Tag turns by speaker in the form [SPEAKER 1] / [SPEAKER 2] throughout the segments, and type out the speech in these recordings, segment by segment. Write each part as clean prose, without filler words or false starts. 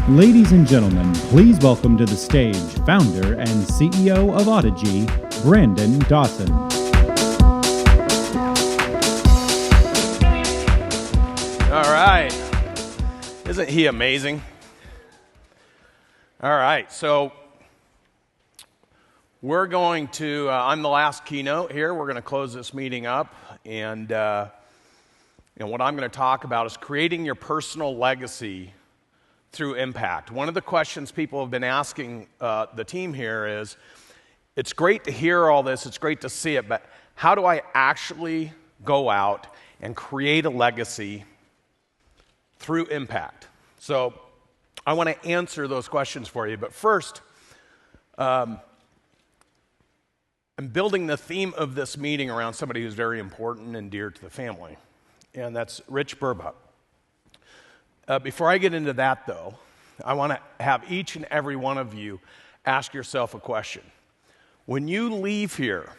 [SPEAKER 1] Ladies and gentlemen, please welcome to the stage founder and CEO of Audigy, Brandon Dawson.
[SPEAKER 2] All right. Isn't he amazing? All right, so we're going to, I'm the last keynote here. We're going to close this meeting up, and what I'm going to talk about is creating your personal legacy through impact. One of the questions people have been asking the team here is, it's great to hear all this, it's great to see it, but how do I actually go out and create a legacy through impact? So I want to answer those questions for you, but first, I'm building the theme of this meeting around somebody who's very important and dear to the family, and that's Rich Burba. Before I get into that, though, I want to have each and every one of you ask yourself a question. When you leave here,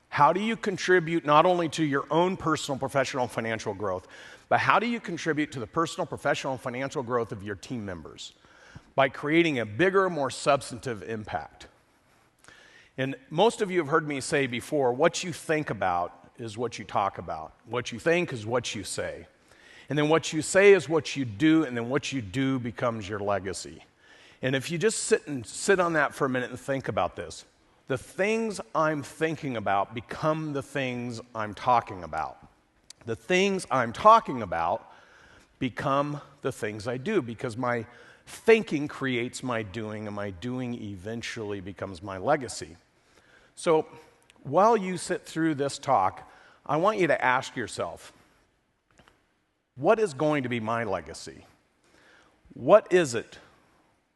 [SPEAKER 2] how do you contribute not only to your own personal, professional, and financial growth, but how do you contribute to the personal, professional, and financial growth of your team members? By creating a bigger, more substantive impact. And most of you have heard me say before, what you think about is what you talk about. What you think is what you say. And then what you say is what you do, and then what you do becomes your legacy. And if you just sit on that for a minute and think about this, the things I'm thinking about become the things I'm talking about. The things I'm talking about become the things I do, because my thinking creates my doing, and my doing eventually becomes my legacy. So while you sit through this talk, I want you to ask yourself, what is going to be my legacy? What is it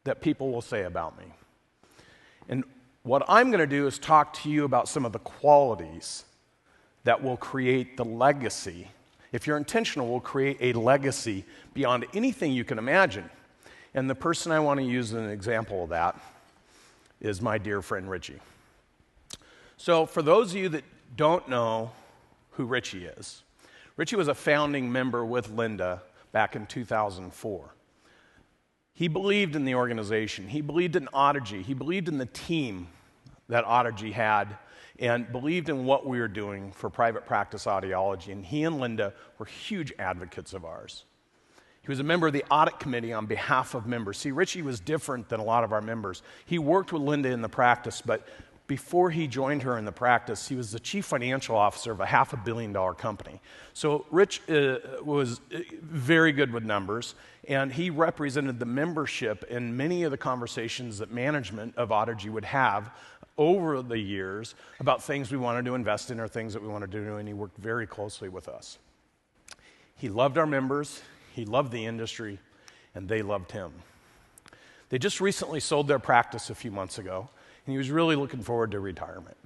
[SPEAKER 2] that people will say about me? And what I'm going to do is talk to you about some of the qualities that will create the legacy. If you're intentional, will create a legacy beyond anything you can imagine. And the person I want to use as an example of that is my dear friend Richie. So for those of you that don't know who Richie is, Richie was a founding member with Linda back in 2004. He believed in the organization. He believed in Audigy. He believed in the team that Audigy had and believed in what we were doing for private practice audiology. And he and Linda were huge advocates of ours. He was a member of the audit committee on behalf of members. See, Richie was different than a lot of our members. He worked with Linda in the practice, but before he joined her in the practice, he was the chief financial officer of a $500 million company. So Rich was very good with numbers, and he represented the membership in many of the conversations that management of Audigy would have over the years about things we wanted to invest in or things that we wanted to do, and he worked very closely with us. He loved our members, he loved the industry, and they loved him. They just recently sold their practice a few months ago, and he was really looking forward to retirement,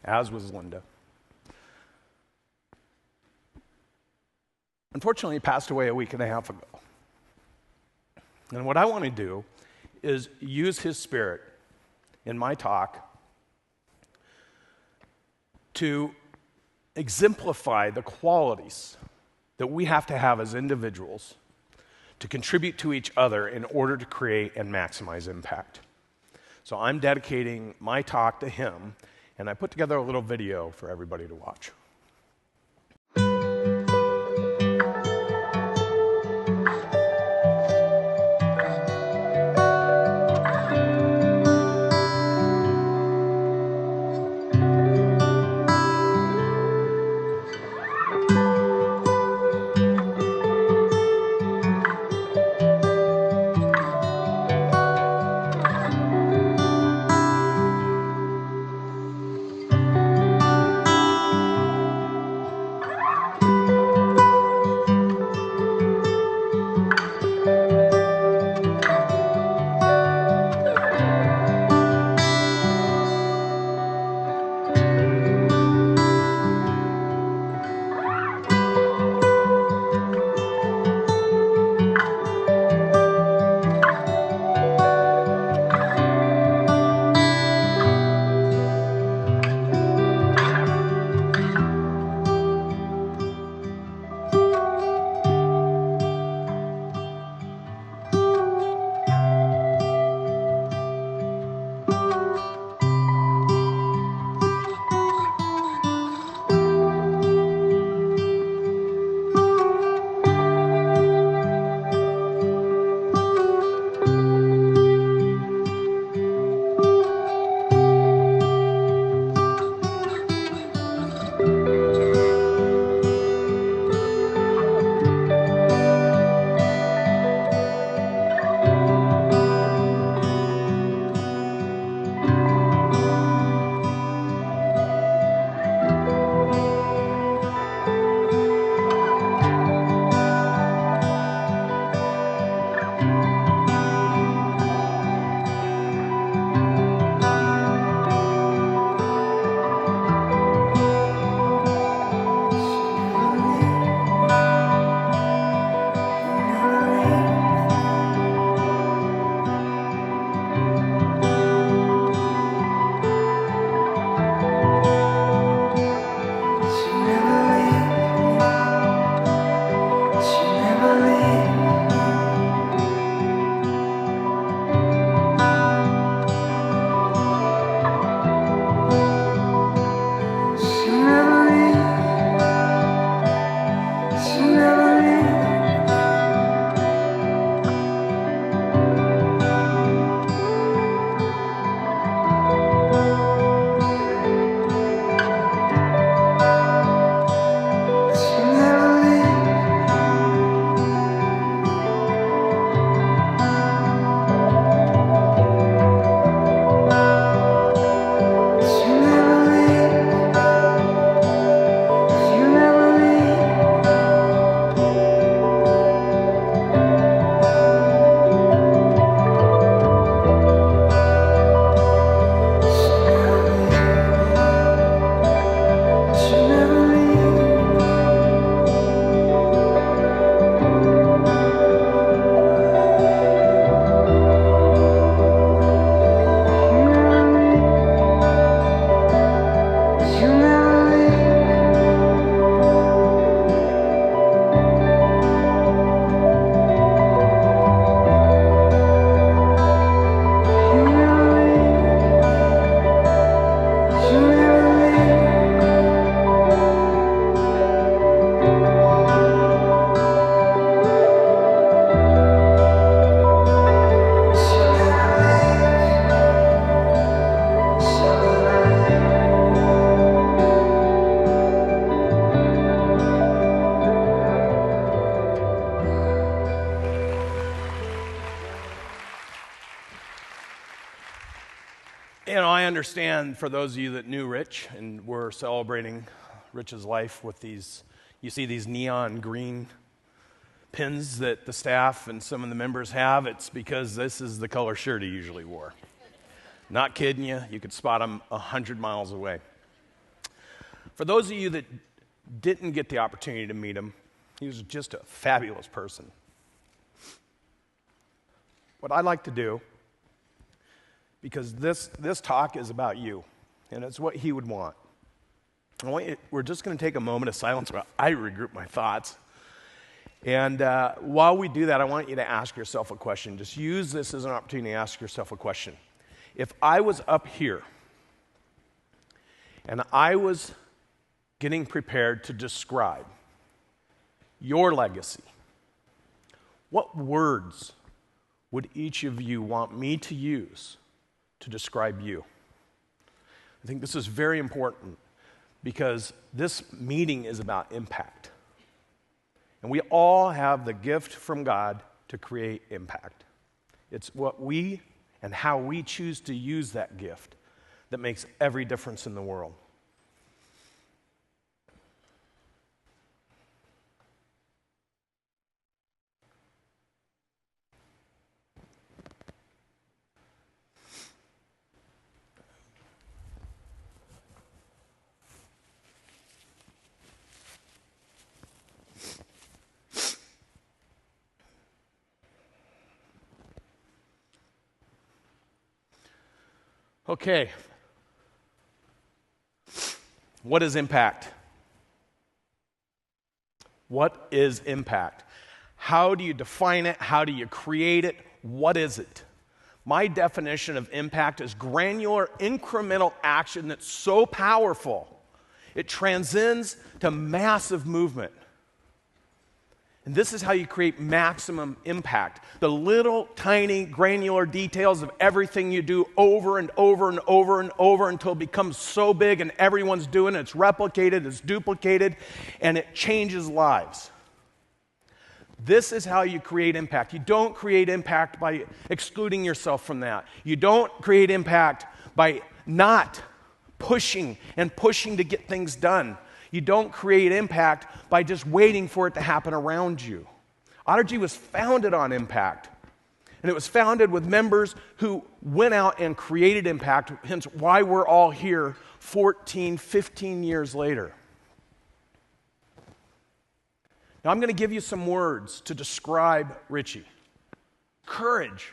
[SPEAKER 2] as was Linda. Unfortunately, he passed away a week and a half ago. And what I want to do is use his spirit in my talk to exemplify the qualities that we have to have as individuals to contribute to each other in order to create and maximize impact. So I'm dedicating my talk to him, and I put together a little video for everybody to watch. I understand for those of you that knew Rich, and we're celebrating Rich's life with these, you see these neon green pins that the staff and some of the members have. It's because this is the color shirt he usually wore. Not kidding you. You could spot him 100 miles away. For those of you that didn't get the opportunity to meet him, he was just a fabulous person. What I'd like to do, because this talk is about you, and it's what he would want. We're just going to take a moment of silence while I regroup my thoughts. And while we do that, I want you to ask yourself a question. Just use this as an opportunity to ask yourself a question. If I was up here and I was getting prepared to describe your legacy, what words would each of you want me to use to describe you? I think this is very important because this meeting is about impact. And we all have the gift from God to create impact. It's what we and how we choose to use that gift that makes every difference in the world. Okay. What is impact? What is impact? How do you define it? How do you create it? What is it? My definition of impact is granular, incremental action that's so powerful, it transcends to massive movement. And this is how you create maximum impact. The little, tiny, granular details of everything you do over and over and over and over until it becomes so big and everyone's doing it, it's replicated, it's duplicated, and it changes lives. This is how you create impact. You don't create impact by excluding yourself from that. You don't create impact by not pushing to get things done. You don't create impact by just waiting for it to happen around you. Audigy was founded on impact. And it was founded with members who went out and created impact, hence why we're all here 14, 15 years later. Now I'm going to give you some words to describe Richie. Courage.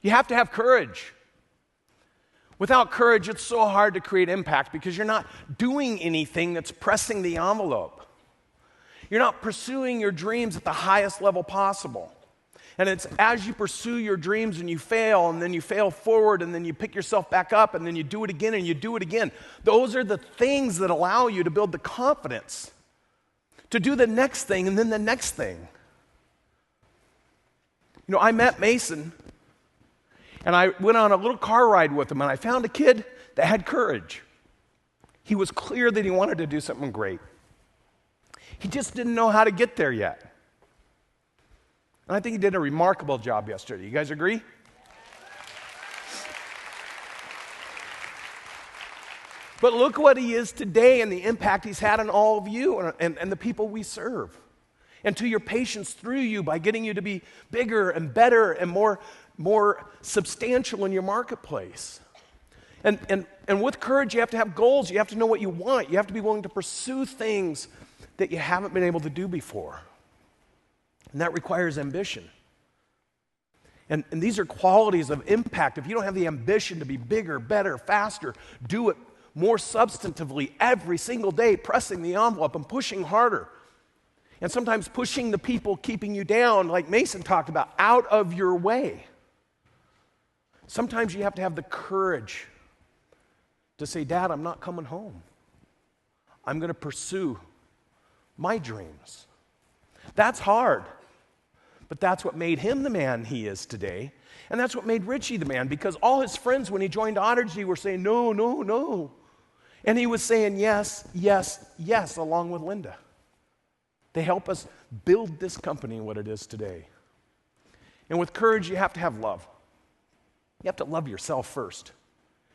[SPEAKER 2] You have to have courage. Without courage, it's so hard to create impact because you're not doing anything that's pressing the envelope. You're not pursuing your dreams at the highest level possible. And it's as you pursue your dreams and you fail, and then you fail forward, and then you pick yourself back up, and then you do it again, and you do it again. Those are the things that allow you to build the confidence to do the next thing and then the next thing. You know, I met Mason, and I went on a little car ride with him, and I found a kid that had courage. He was clear that he wanted to do something great. He just didn't know how to get there yet. And I think he did a remarkable job yesterday. You guys agree? But look what he is today and the impact he's had on all of you and the people we serve. And to your patience through you by getting you to be bigger and better and more substantial in your marketplace. And with courage, you have to have goals. You have to know what you want. You have to be willing to pursue things that you haven't been able to do before. And that requires ambition. And these are qualities of impact. If you don't have the ambition to be bigger, better, faster, do it more substantively every single day, pressing the envelope and pushing harder. And sometimes pushing the people keeping you down, like Mason talked about, out of your way. Sometimes you have to have the courage to say, Dad, I'm not coming home. I'm going to pursue my dreams. That's hard. But that's what made him the man he is today. And that's what made Richie the man, because all his friends when he joined Audigy were saying, no, no, no. And he was saying yes, yes, yes, along with Linda. They help us build this company what it is today. And with courage, you have to have love. You have to love yourself first.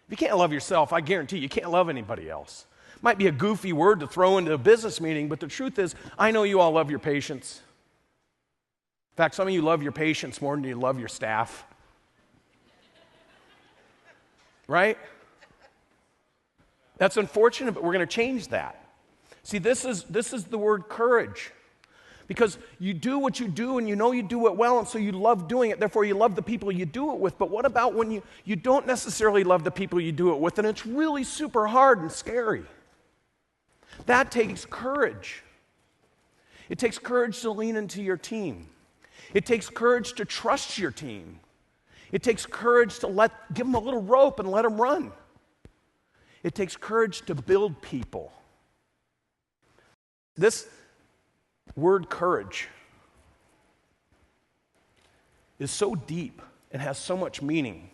[SPEAKER 2] If you can't love yourself, I guarantee you can't love anybody else. Might be a goofy word to throw into a business meeting, but the truth is, I know you all love your patients. In fact, some of you love your patients more than you love your staff. Right? That's unfortunate, but we're going to change that. See, this is the word courage. Because you do what you do and you know you do it well, and so you love doing it. Therefore, you love the people you do it with. But what about when you don't necessarily love the people you do it with, and it's really super hard and scary? That takes courage. It takes courage to lean into your team. It takes courage to trust your team. It takes courage to give them a little rope and let them run. It takes courage to build people. This word courage is so deep and has so much meaning.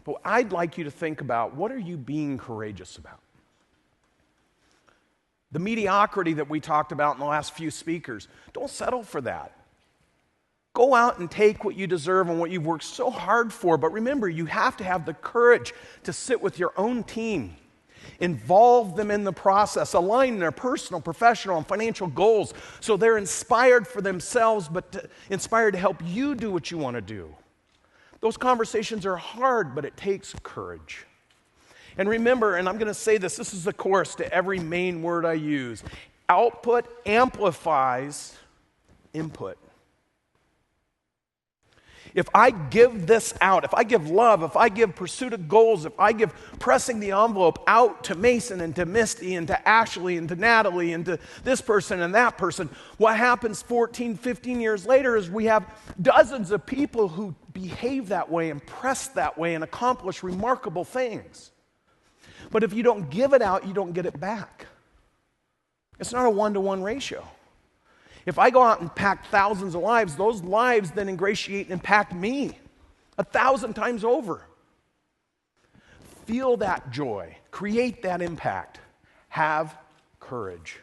[SPEAKER 2] But I'd like you to think about, what are you being courageous about? The mediocrity that we talked about in the last few speakers, don't settle for that. Go out and take what you deserve and what you've worked so hard for. But remember, you have to have the courage to sit with your own team. Involve them in the process. Align their personal, professional, and financial goals so they're inspired for themselves, but inspired to help you do what you want to do. Those conversations are hard, but it takes courage. And remember, and I'm going to say this is the chorus to every main word I use. Output amplifies input. If I give this out, if I give love, if I give pursuit of goals, if I give pressing the envelope out to Mason and to Misty and to Ashley and to Natalie and to this person and that person, what happens 14, 15 years later is we have dozens of people who behave that way and press that way and accomplish remarkable things. But if you don't give it out, you don't get it back. It's not a one-to-one ratio. If I go out and impact thousands of lives, those lives then ingratiate and impact me 1,000 times over. Feel that joy. Create that impact. Have courage.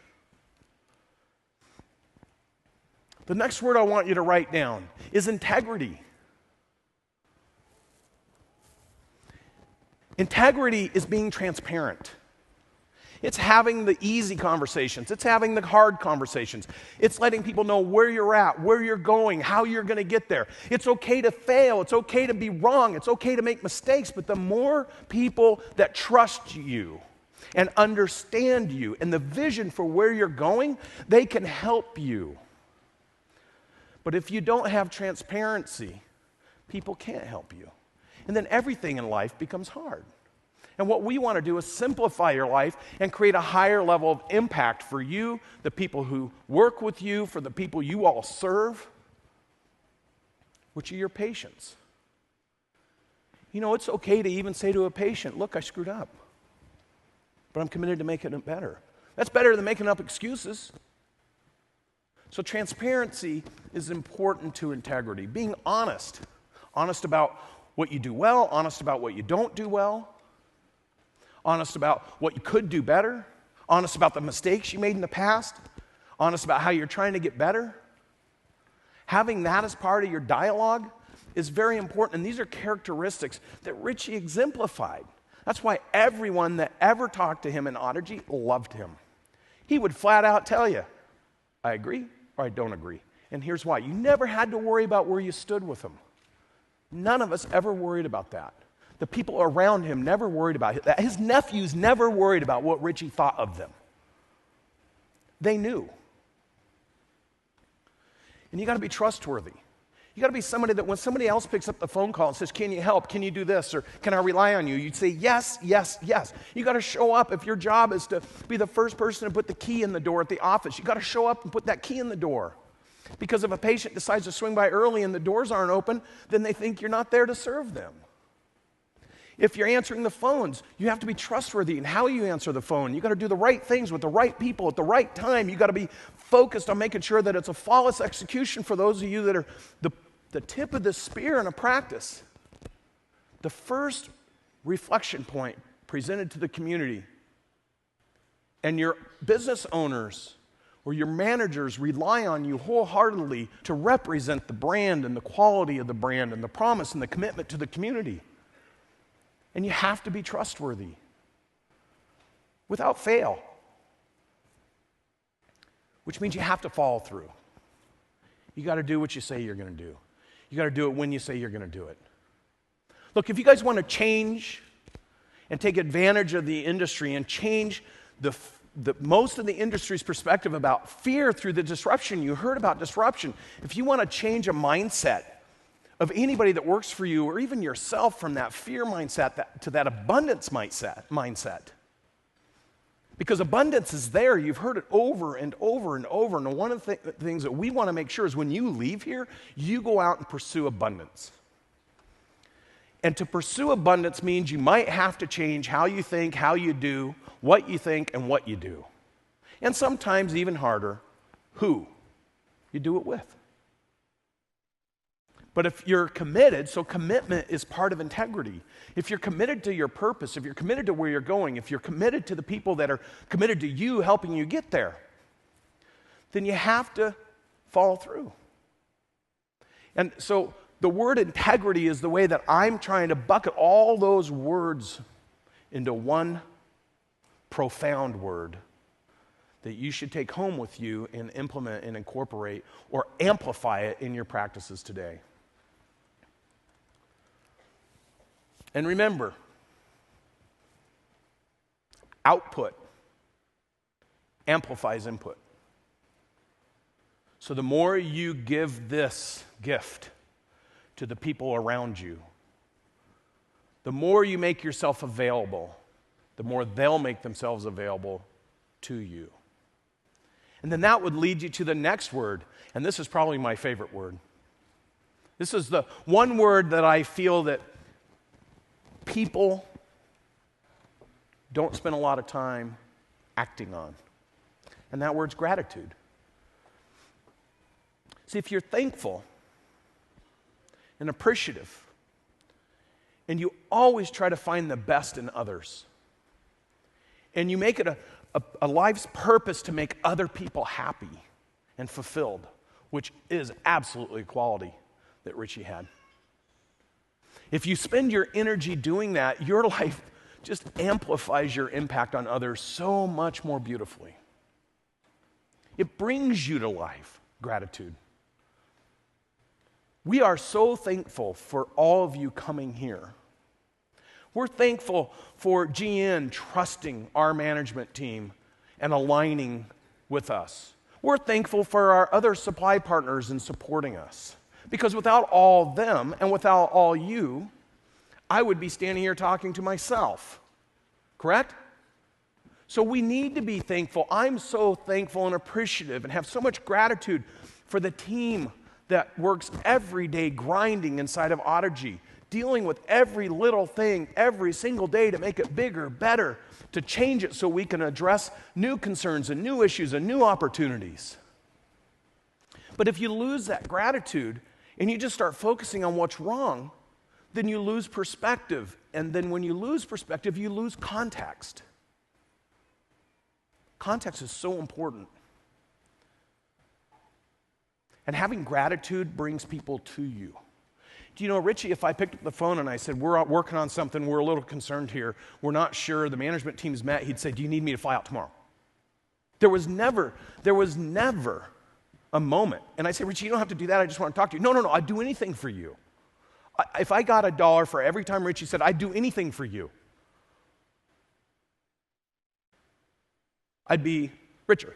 [SPEAKER 2] The next word I want you to write down is integrity. Integrity is being transparent. It's having the easy conversations. It's having the hard conversations. It's letting people know where you're at, where you're going, how you're going to get there. It's okay to fail. It's okay to be wrong. It's okay to make mistakes. But the more people that trust you and understand you and the vision for where you're going, they can help you. But if you don't have transparency, people can't help you. And then everything in life becomes hard. And what we want to do is simplify your life and create a higher level of impact for you, the people who work with you, for the people you all serve, which are your patients. You know, it's okay to even say to a patient, look, I screwed up, but I'm committed to making it better. That's better than making up excuses. So transparency is important to integrity. Being honest. Honest about what you do well, honest about what you don't do well, honest about what you could do better, honest about the mistakes you made in the past, honest about how you're trying to get better. Having that as part of your dialogue is very important, and these are characteristics that Richie exemplified. That's why everyone that ever talked to him in Audigy loved him. He would flat out tell you, I agree or I don't agree. And here's why. You never had to worry about where you stood with him. None of us ever worried about that. The people around him never worried about it. His nephews never worried about what Richie thought of them. They knew. And you got to be trustworthy. You got to be somebody that when somebody else picks up the phone call and says, can you help? Can you do this? Or can I rely on you? You'd say, yes, yes, yes. You got to show up. If your job is to be the first person to put the key in the door at the office, you got to show up and put that key in the door. Because if a patient decides to swing by early and the doors aren't open, then they think you're not there to serve them. If you're answering the phones, you have to be trustworthy in how you answer the phone. You got to do the right things with the right people at the right time. You got to be focused on making sure that it's a flawless execution for those of you that are the tip of the spear in a practice. The first reflection point presented to the community, and your business owners or your managers rely on you wholeheartedly to represent the brand and the quality of the brand and the promise and the commitment to the community. And you have to be trustworthy without fail, which means you have to follow through. You got to do what you say you're going to do. You got to do it when you say you're going to do it. Look, if you guys want to change and take advantage of the industry and change the most of the industry's perspective about fear through the disruption, you heard about disruption. If you want to change a mindset of anybody that works for you or even yourself from that fear mindset to that abundance mindset. Because abundance is there. You've heard it over and over and over. And one of the things that we want to make sure is when you leave here, you go out and pursue abundance. And to pursue abundance means you might have to change how you think, how you do, what you think, and what you do. And sometimes even harder, who you do it with. But if you're committed, so commitment is part of integrity. If you're committed to your purpose, if you're committed to where you're going, if you're committed to the people that are committed to you helping you get there, then you have to follow through. And so the word integrity is the way that I'm trying to bucket all those words into one profound word that you should take home with you and implement and incorporate or amplify it in your practices today. And remember, output amplifies input. So the more you give this gift to the people around you, the more you make yourself available, the more they'll make themselves available to you. And then that would lead you to the next word, and this is probably my favorite word. This is the one word that I feel that people don't spend a lot of time acting on. And that word's gratitude. See, if you're thankful and appreciative, and you always try to find the best in others, and you make it a life's purpose to make other people happy and fulfilled, which is absolutely a quality that Richie had. If you spend your energy doing that, your life just amplifies your impact on others so much more beautifully. It brings you to life, gratitude. We are so thankful for all of you coming here. We're thankful for GN trusting our management team and aligning with us. We're thankful for our other supply partners in supporting us. Because without all them and without all you, I would be standing here talking to myself. Correct? So we need to be thankful. I'm so thankful and appreciative and have so much gratitude for the team that works every day grinding inside of Audigy, dealing with every little thing every single day to make it bigger, better, to change it so we can address new concerns and new issues and new opportunities. But if you lose that gratitude and you just start focusing on what's wrong, then you lose perspective. And then when you lose perspective, you lose context. Context is so important. And having gratitude brings people to you. Do you know, Richie, if I picked up the phone and I said, we're out working on something, we're a little concerned here, we're not sure, the management team's met, he'd say, do you need me to fly out tomorrow? There was never a moment. And I say, Richie, you don't have to do that, I just want to talk to you. No, I'd do anything for you. If I got $1 for every time Richie said, I'd do anything for you, I'd be richer.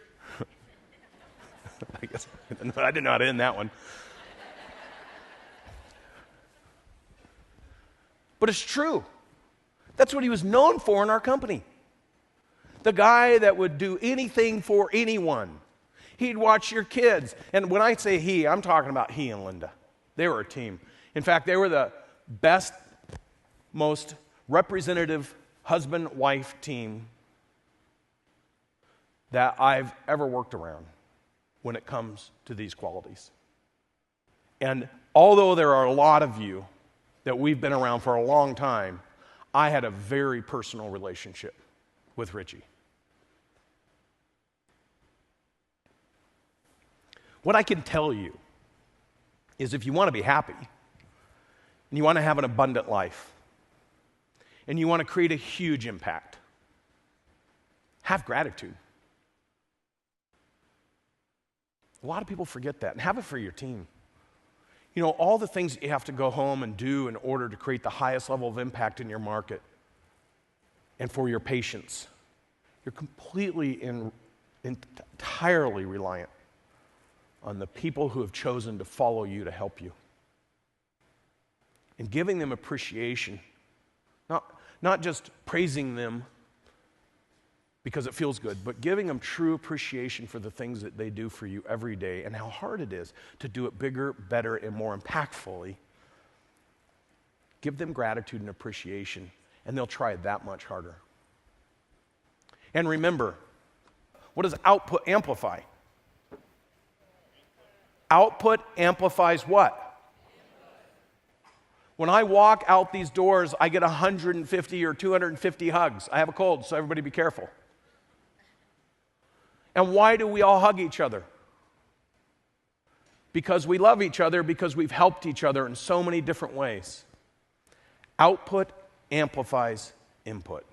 [SPEAKER 2] I guess I didn't know how to end that one. But it's true. That's what he was known for in our company. The guy that would do anything for anyone. He'd watch your kids. And when I say he, I'm talking about he and Linda. They were a team. In fact, they were the best, most representative husband-wife team that I've ever worked around when it comes to these qualities. And although there are a lot of you that we've been around for a long time, I had a very personal relationship with Richie. What I can tell you is if you want to be happy and you want to have an abundant life and you want to create a huge impact, have gratitude. A lot of people forget that, and have it for your team. You know, all the things that you have to go home and do in order to create the highest level of impact in your market and for your patients, you're completely entirely reliant on the people who have chosen to follow you to help you. And giving them appreciation, not just praising them because it feels good, but giving them true appreciation for the things that they do for you every day and how hard it is to do it bigger, better, and more impactfully. Give them gratitude and appreciation, and they'll try that much harder. And remember, what does output amplify? Output amplifies what? When I walk out these doors, I get 150 or 250 hugs. I have a cold, so everybody be careful. And why do we all hug each other? Because we love each other, because we've helped each other in so many different ways. Output amplifies input.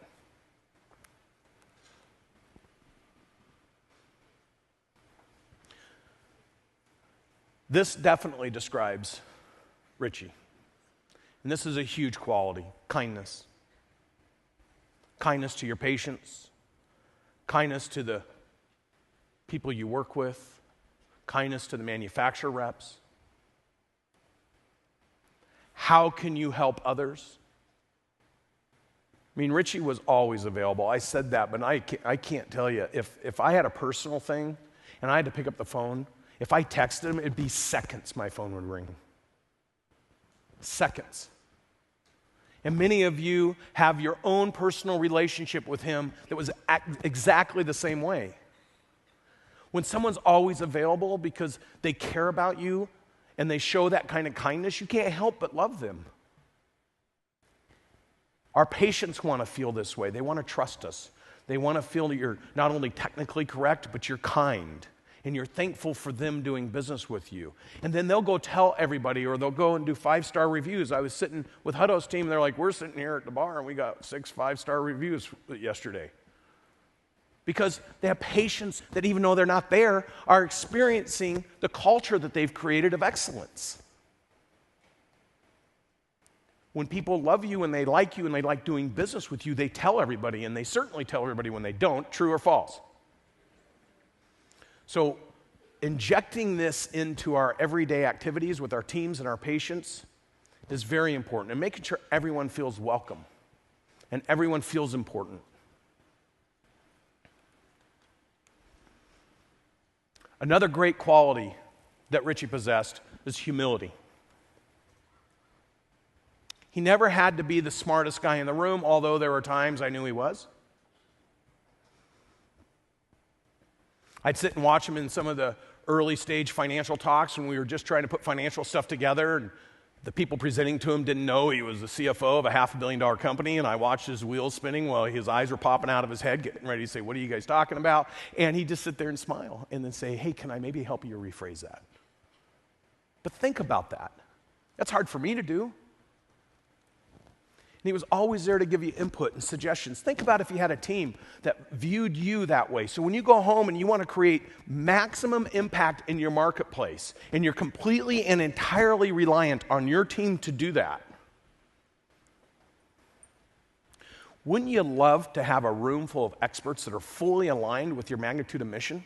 [SPEAKER 2] This definitely describes Richie. And this is a huge quality, kindness. Kindness to your patients, kindness to the people you work with, kindness to the manufacturer reps. How can you help others? I mean, Richie was always available. I said that, but I can't tell you. If I had a personal thing and I had to pick up the phone, if I texted him, it'd be seconds my phone would ring. Seconds. And many of you have your own personal relationship with him that was exactly the same way. When someone's always available because they care about you and they show that kind of kindness, you can't help but love them. Our patients want to feel this way. They want to trust us. They want to feel that you're not only technically correct, but you're kind. And you're thankful for them doing business with you. And then they'll go tell everybody, or they'll go and do 5-star reviews. I was sitting with Hutto's team, and they're like, we're sitting here at the bar, and we got 6 5-star reviews yesterday. Because they have patients that, even though they're not there, are experiencing the culture that they've created of excellence. When people love you and they like doing business with you, they tell everybody, and they certainly tell everybody when they don't, true or false. So injecting this into our everyday activities with our teams and our patients is very important, and making sure everyone feels welcome and everyone feels important. Another great quality that Richie possessed is humility. He never had to be the smartest guy in the room, although there were times I knew he was. I'd sit and watch him in some of the early stage financial talks when we were just trying to put financial stuff together, and the people presenting to him didn't know he was the CFO of a $500 million company, and I watched his wheels spinning while his eyes were popping out of his head, getting ready to say, what are you guys talking about? And he'd just sit there and smile and then say, hey, can I maybe help you rephrase that? But think about that. That's hard for me to do. And he was always there to give you input and suggestions. Think about if you had a team that viewed you that way. So when you go home and you want to create maximum impact in your marketplace, and you're completely and entirely reliant on your team to do that, wouldn't you love to have a room full of experts that are fully aligned with your magnitude of mission?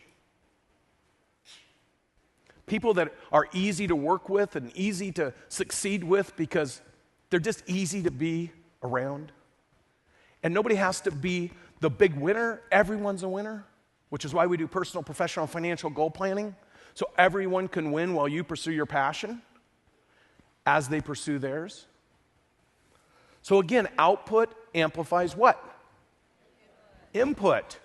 [SPEAKER 2] People that are easy to work with and easy to succeed with because they're just easy to be around. And nobody has to be the big winner. Everyone's a winner, which is why we do personal, professional, financial goal planning, so everyone can win while you pursue your passion as they pursue theirs. So again, output amplifies what? Input.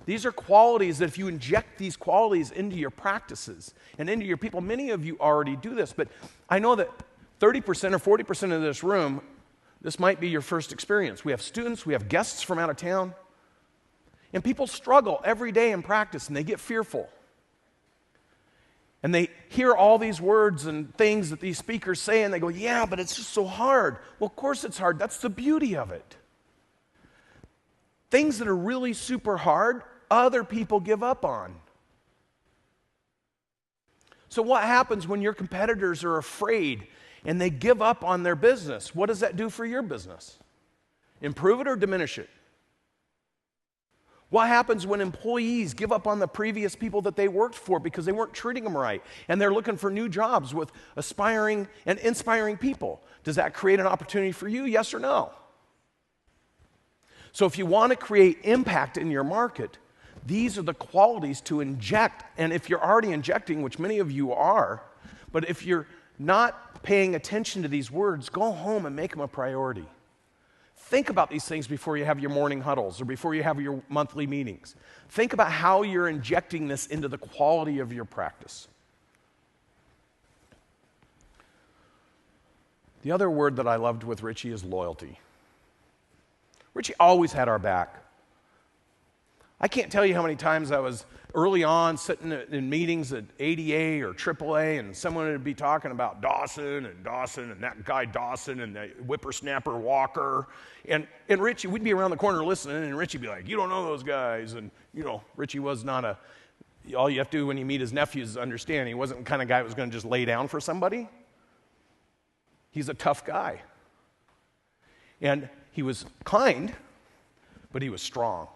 [SPEAKER 2] These are qualities that if you inject these qualities into your practices and into your people, many of you already do this, but I know that 30% or 40% of this room, this might be your first experience. We have students, we have guests from out of town, and people struggle every day in practice, and they get fearful. And they hear all these words and things that these speakers say, and they go, yeah, but it's just so hard. Well, of course it's hard. That's the beauty of it. Things that are really super hard, other people give up on. So what happens when your competitors are afraid and they give up on their business? What does that do for your business? Improve it or diminish it? What happens when employees give up on the previous people that they worked for because they weren't treating them right and they're looking for new jobs with aspiring and inspiring people? Does that create an opportunity for you? Yes or no? So if you want to create impact in your market, these are the qualities to inject. And if you're already injecting, which many of you are, but if you're not paying attention to these words, go home and make them a priority. Think about these things before you have your morning huddles or before you have your monthly meetings. Think about how you're injecting this into the quality of your practice. The other word that I loved with Richie is loyalty. Richie always had our back. I can't tell you how many times I was early on sitting in meetings at ADA or AAA, and someone would be talking about Dawson and that guy Dawson and the whippersnapper Walker. And Richie, we'd be around the corner listening, and Richie'd be like, you don't know those guys. And, Richie was not all you have to do when you meet his nephews is understand he wasn't the kind of guy that was going to just lay down for somebody. He's a tough guy. And he was kind, but he was strong.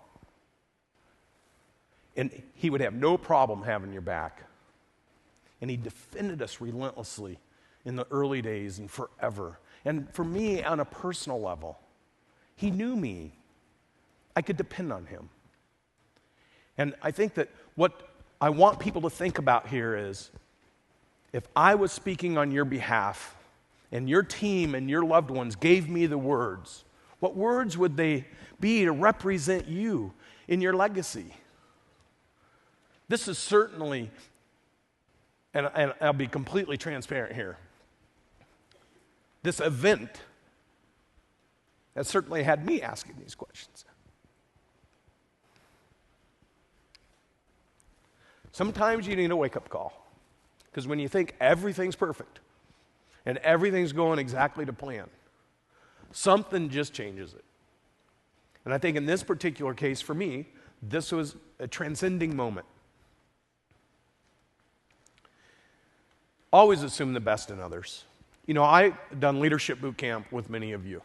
[SPEAKER 2] And he would have no problem having your back. And he defended us relentlessly in the early days and forever. And for me, on a personal level, he knew me. I could depend on him. And I think that what I want people to think about here is, if I was speaking on your behalf, and your team and your loved ones gave me the words, what words would they be to represent you in your legacy? This is certainly, and I'll be completely transparent here, this event has certainly had me asking these questions. Sometimes you need a wake-up call, because when you think everything's perfect and everything's going exactly to plan, something just changes it. And I think in this particular case, for me, this was a transcending moment. Always assume the best in others. I've done leadership boot camp with many of you.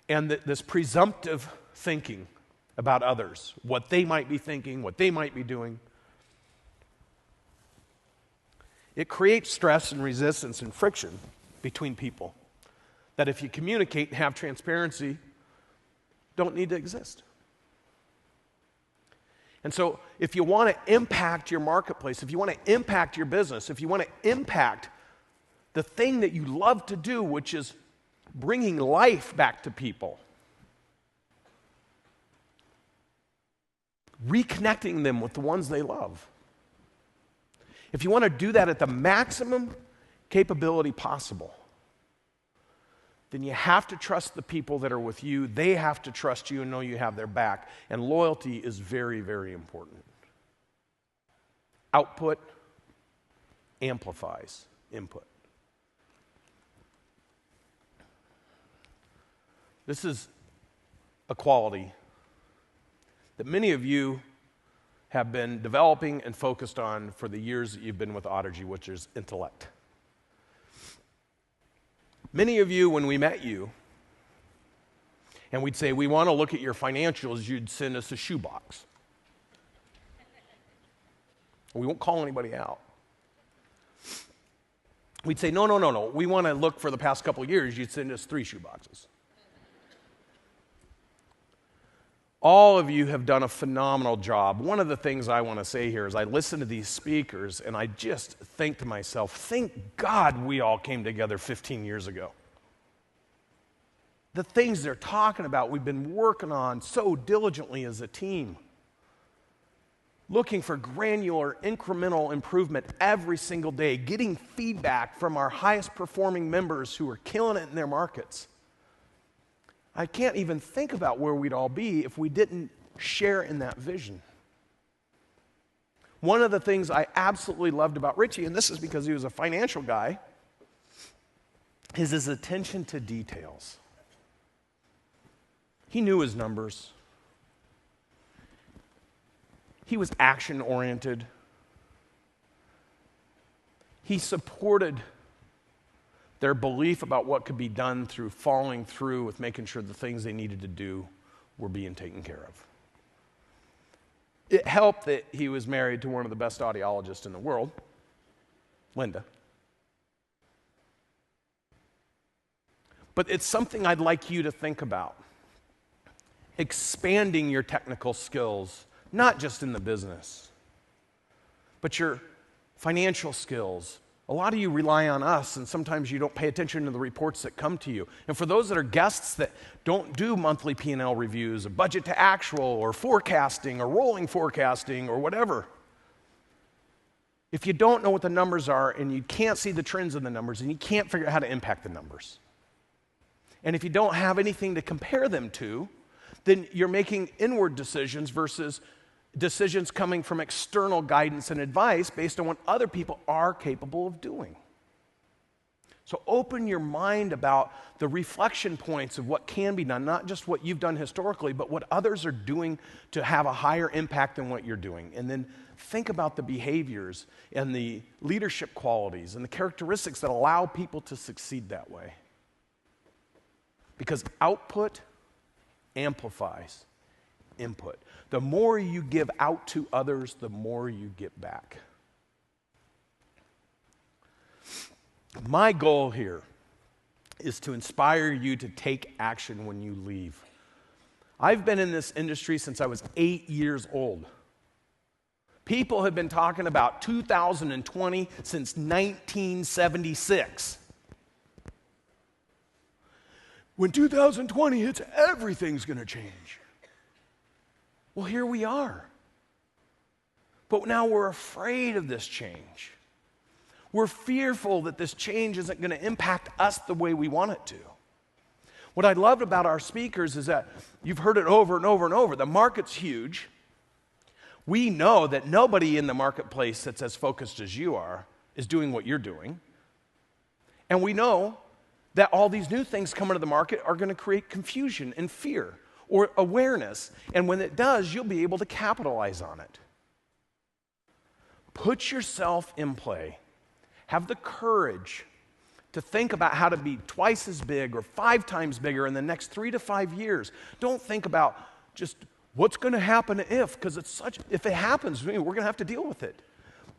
[SPEAKER 2] And this presumptive thinking about others, what they might be thinking, what they might be doing, it creates stress and resistance and friction between people that, if you communicate and have transparency, don't need to exist. And so if you want to impact your marketplace, if you want to impact your business, if you want to impact the thing that you love to do, which is bringing life back to people, reconnecting them with the ones they love, if you want to do that at the maximum capability possible, then you have to trust the people that are with you. They have to trust you and know you have their back. And loyalty is very, very important. Output amplifies input. This is a quality that many of you have been developing and focused on for the years that you've been with Audigy, which is intellect. Many of you, when we met you, and we'd say, we want to look at your financials, you'd send us a shoebox. We won't call anybody out. We'd say, no, we want to look for the past couple of years, you'd send us 3 shoeboxes. All of you have done a phenomenal job. One of the things I want to say here is I listen to these speakers and I just think to myself, thank God we all came together 15 years ago. The things they're talking about, we've been working on so diligently as a team. Looking for granular, incremental improvement every single day, getting feedback from our highest performing members who are killing it in their markets. I can't even think about where we'd all be if we didn't share in that vision. One of the things I absolutely loved about Richie, and this is because he was a financial guy, is his attention to details. He knew his numbers. He was action-oriented. He supported their belief about what could be done through following through with making sure the things they needed to do were being taken care of. It helped that he was married to one of the best audiologists in the world, Linda. But it's something I'd like you to think about. Expanding your technical skills, not just in the business, but your financial skills. A lot of you rely on us, and sometimes you don't pay attention to the reports that come to you. And for those that are guests that don't do monthly P&L reviews, or budget to actual, or forecasting, or rolling forecasting, or whatever, if you don't know what the numbers are, and you can't see the trends in the numbers, and you can't figure out how to impact the numbers, and if you don't have anything to compare them to, then you're making inward decisions versus decisions coming from external guidance and advice based on what other people are capable of doing. So open your mind about the reflection points of what can be done, not just what you've done historically, but what others are doing to have a higher impact than what you're doing. And then think about the behaviors and the leadership qualities and the characteristics that allow people to succeed that way. Because output amplifies input. The more you give out to others, the more you get back. My goal here is to inspire you to take action when you leave. I've been in this industry since I was 8 years old. People have been talking about 2020 since 1976. When 2020 hits, everything's going to change. Well, here we are. But now we're afraid of this change. We're fearful that this change isn't going to impact us the way we want it to. What I loved about our speakers is that you've heard it over and over and over. The market's huge. We know that nobody in the marketplace that's as focused as you are is doing what you're doing. And we know that all these new things coming to the market are going to create confusion and fear or awareness. And when it does, you'll be able to capitalize on it. Put yourself in play. Have the courage to think about how to be twice as big or 5 times bigger in the next 3 to 5 years. Don't think about just what's going to happen if, because if it happens, we're going to have to deal with it.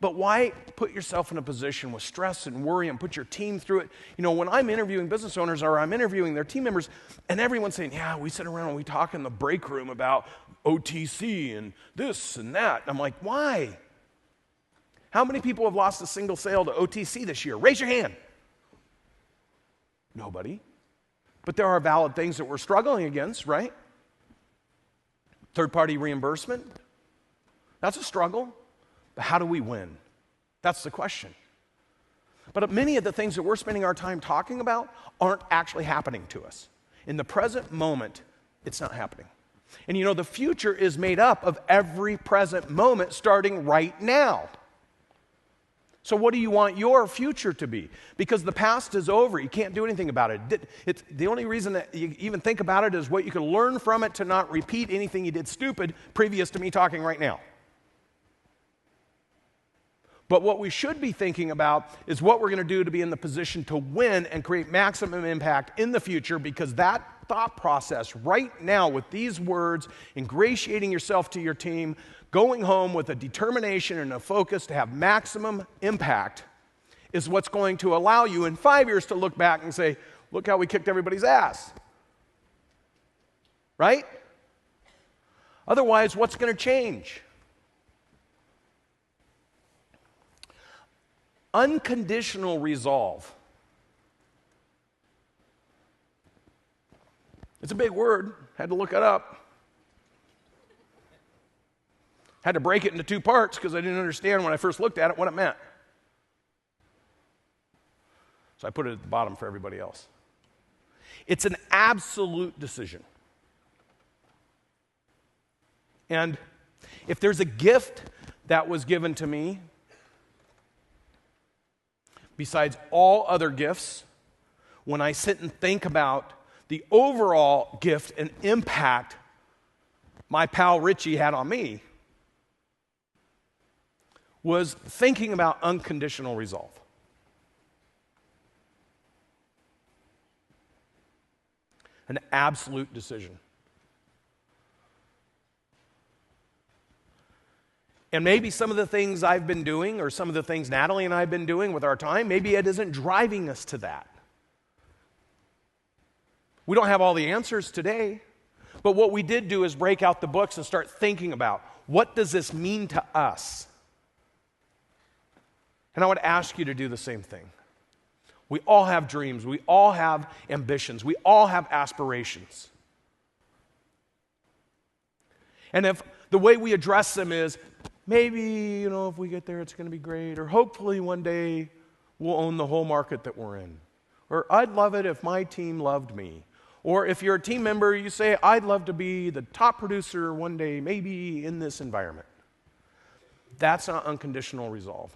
[SPEAKER 2] But why put yourself in a position with stress and worry and put your team through it? You know, when I'm interviewing business owners or I'm interviewing their team members, and everyone's saying, yeah, we sit around and we talk in the break room about OTC and this and that. And I'm like, why? How many people have lost a single sale to OTC this year? Raise your hand. Nobody. But there are valid things that we're struggling against, right? Third-party reimbursement. That's a struggle. But how do we win? That's the question. But many of the things that we're spending our time talking about aren't actually happening to us. In the present moment, it's not happening. And you know, the future is made up of every present moment starting right now. So what do you want your future to be? Because the past is over. You can't do anything about it. It's the only reason that you even think about it is what you can learn from it to not repeat anything you did stupid previous to me talking right now. But what we should be thinking about is what we're going to do to be in the position to win and create maximum impact in the future, because that thought process right now with these words, ingratiating yourself to your team, going home with a determination and a focus to have maximum impact is what's going to allow you in 5 years to look back and say, look how we kicked everybody's ass. Right? Otherwise, what's going to change? Unconditional resolve. It's a big word. Had to look it up. Had to break it into 2 parts because I didn't understand when I first looked at it what it meant. So I put it at the bottom for everybody else. It's an absolute decision. And if there's a gift that was given to me, besides all other gifts, when I sit and think about the overall gift and impact my pal Richie had on me, was thinking about unconditional resolve. An absolute decision. And maybe some of the things I've been doing, or some of the things Natalie and I have been doing with our time, maybe it isn't driving us to that. We don't have all the answers today, but what we did do is break out the books and start thinking about, what does this mean to us? And I would ask you to do the same thing. We all have dreams. We all have ambitions. We all have aspirations. And if the way we address them is, maybe, if we get there, it's going to be great, or hopefully one day we'll own the whole market that we're in, or I'd love it if my team loved me, or if you're a team member, you say, I'd love to be the top producer one day, maybe in this environment. That's not unconditional resolve.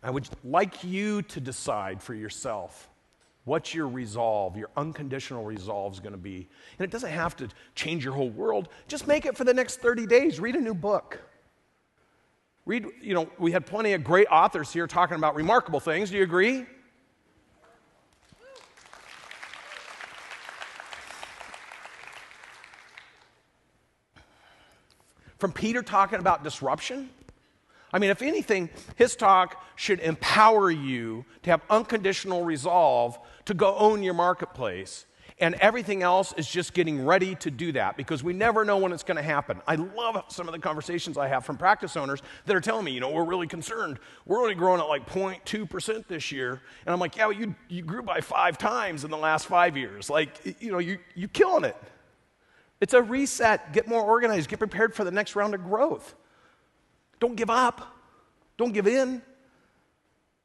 [SPEAKER 2] I would like you to decide for yourself what your resolve, your unconditional resolve is going to be. And it doesn't have to change your whole world. Just make it for the next 30 days. Read a new book. We had plenty of great authors here talking about remarkable things. Do you agree? From Peter talking about disruption. I mean, if anything, his talk should empower you to have unconditional resolve to go own your marketplace. And everything else is just getting ready to do that, because we never know when it's going to happen. I love some of the conversations I have from practice owners that are telling me, we're really concerned. We're only growing at like 0.2% this year. And I'm like, yeah, well, you grew by 5 times in the last 5 years. Like, you're killing it. It's a reset. Get more organized. Get prepared for the next round of growth. Don't give up. Don't give in.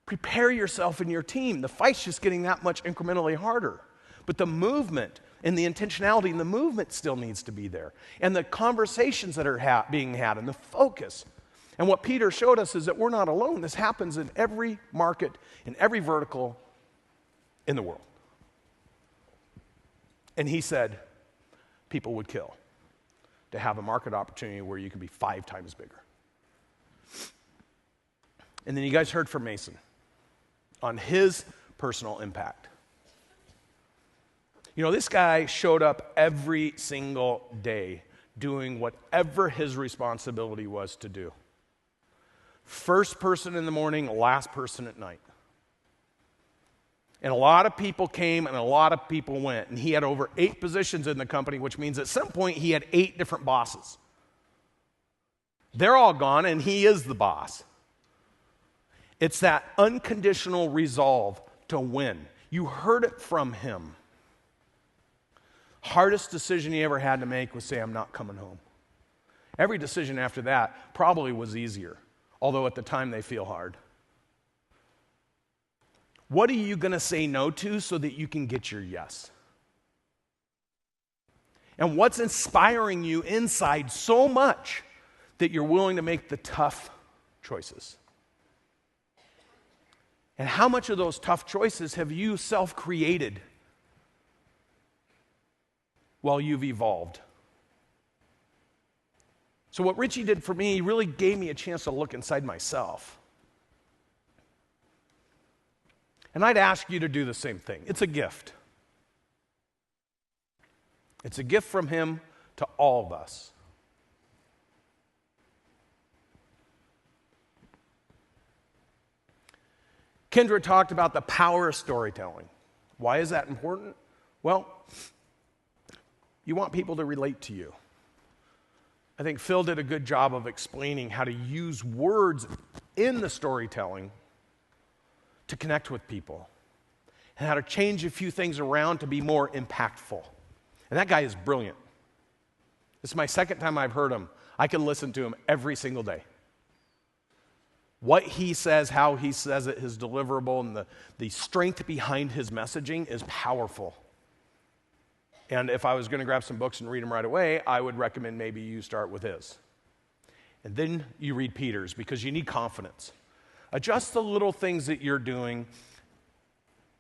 [SPEAKER 2] Prepare yourself and your team. The fight's just getting that much incrementally harder. But the movement and the intentionality and the movement still needs to be there. And the conversations that are being had and the focus. And what Peter showed us is that we're not alone. This happens in every market, in every vertical in the world. And he said, people would kill to have a market opportunity where you can be 5 times bigger. And then you guys heard from Mason on his personal impact. This guy showed up every single day doing whatever his responsibility was to do. First person in the morning, last person at night. And a lot of people came and a lot of people went. And he had over 8 positions in the company, which means at some point he had 8 different bosses. They're all gone and he is the boss. It's that unconditional resolve to win. You heard it from him. Hardest decision he ever had to make was say, I'm not coming home. Every decision after that probably was easier, although at the time they feel hard. What are you going to say no to so that you can get your yes? And what's inspiring you inside so much that you're willing to make the tough choices? And how much of those tough choices have you self-created while you've evolved? So what Richie did for me really gave me a chance to look inside myself. And I'd ask you to do the same thing. It's a gift. It's a gift from him to all of us. Kendra talked about the power of storytelling. Why is that important? Well, you want people to relate to you. I think Phil did a good job of explaining how to use words in the storytelling to connect with people and how to change a few things around to be more impactful. And that guy is brilliant. This is my second time I've heard him. I can listen to him every single day. What he says, how he says it, his deliverable, and the strength behind his messaging is powerful. And if I was going to grab some books and read them right away, I would recommend maybe you start with his. And then you read Peter's because you need confidence. Adjust the little things that you're doing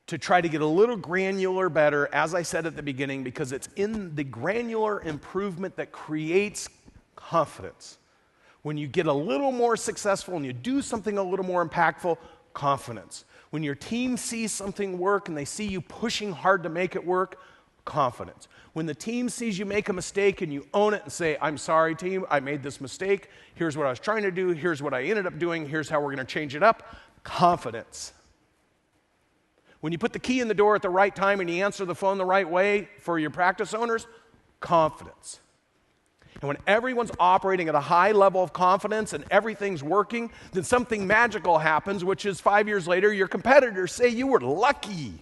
[SPEAKER 2] to try to get a little granular better, as I said at the beginning, because it's in the granular improvement that creates confidence. When you get a little more successful and you do something a little more impactful, confidence. When your team sees something work and they see you pushing hard to make it work, confidence. When the team sees you make a mistake and you own it and say, I'm sorry, team, I made this mistake. Here's what I was trying to do. Here's what I ended up doing. Here's how we're going to change it up. Confidence. When you put the key in the door at the right time and you answer the phone the right way for your practice owners, confidence. And when everyone's operating at a high level of confidence and everything's working, then something magical happens, which is 5 years later, your competitors say you were lucky.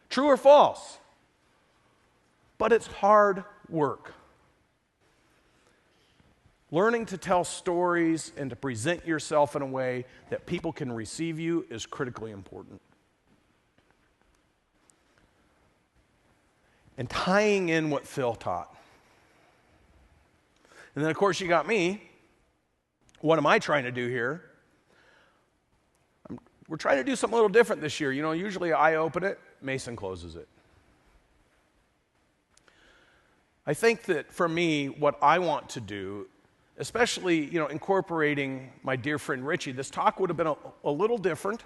[SPEAKER 2] True or false? But it's hard work. Learning to tell stories and to present yourself in a way that people can receive you is critically important. And tying in what Phil taught. And then, of course, you got me. What am I trying to do here? We're trying to do something a little different this year. You know, usually I open it, Mason closes it. I think that for me, what I want to do, especially, you know, incorporating my dear friend Richie, this talk would have been a little different.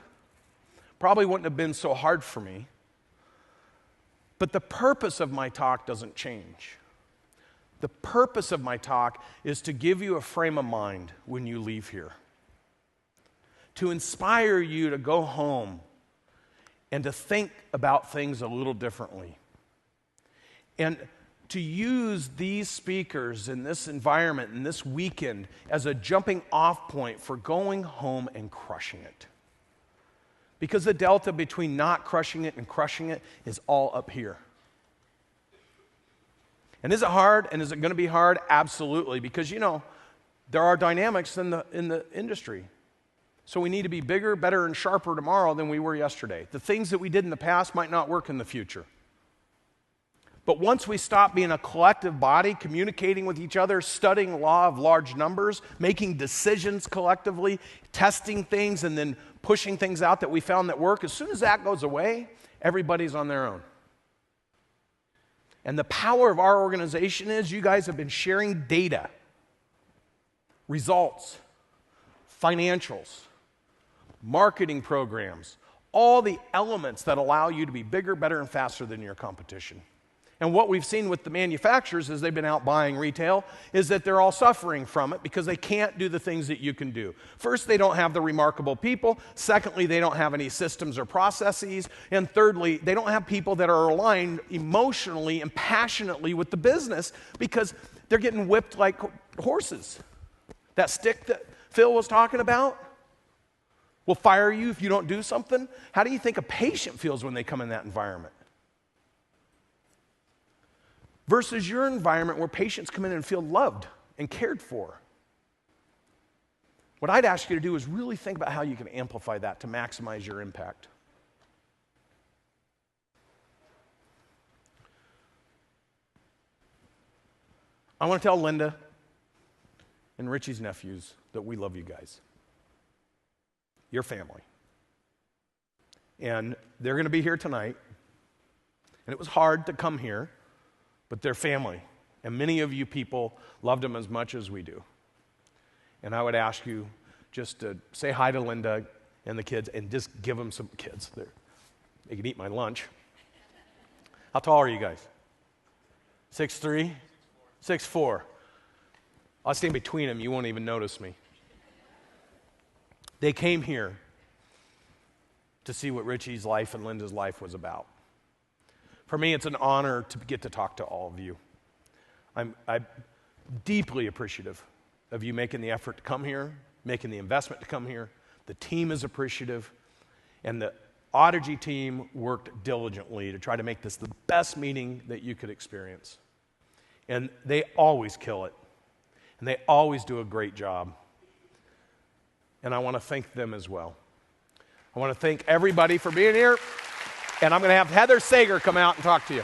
[SPEAKER 2] Probably wouldn't have been so hard for me. But the purpose of my talk doesn't change. The purpose of my talk is to give you a frame of mind when you leave here. To inspire you to go home and to think about things a little differently. And to use these speakers in this environment, in this weekend, as a jumping off point for going home and crushing it. Because the delta between not crushing it and crushing it is all up here. And is it hard? And is it going to be hard? Absolutely. Because, you know, there are dynamics in the industry. So we need to be bigger, better, and sharper tomorrow than we were yesterday. The things that we did in the past might not work in the future. But once we stop being a collective body, communicating with each other, studying the law of large numbers, making decisions collectively, testing things, and then pushing things out that we found that work, as soon as that goes away, everybody's on their own. And the power of our organization is you guys have been sharing data, results, financials, marketing programs, all the elements that allow you to be bigger, better, and faster than your competition. And what we've seen with the manufacturers as they've been out buying retail is that they're all suffering from it because they can't do the things that you can do. First, they don't have the remarkable people. Secondly, they don't have any systems or processes. And thirdly, they don't have people that are aligned emotionally and passionately with the business because they're getting whipped like horses. That stick that Phil was talking about will fire you if you don't do something. How do you think a patient feels when they come in that environment? Versus your environment where patients come in and feel loved and cared for. What I'd ask you to do is really think about how you can amplify that to maximize your impact. I want to tell Linda and Richie's nephews that we love you guys. Your family. And they're going to be here tonight. And it was hard to come here. But they're family, and many of you people loved them as much as we do. And I would ask you just to say hi to Linda and the kids and just give them some kids. They can eat my lunch. How tall are you guys? 6'3"? 6'4". I'll stand between them. You won't even notice me. They came here to see what Richie's life and Linda's life was about. For me, it's an honor to get to talk to all of you. I'm deeply appreciative of you making the effort to come here, making the investment to come here. The team is appreciative, and the Audigy team worked diligently to try to make this the best meeting that you could experience. And they always kill it, and they always do a great job. And I want to thank them as well. I want to thank everybody for being here. And I'm going to have Heather Sager come out and talk to you.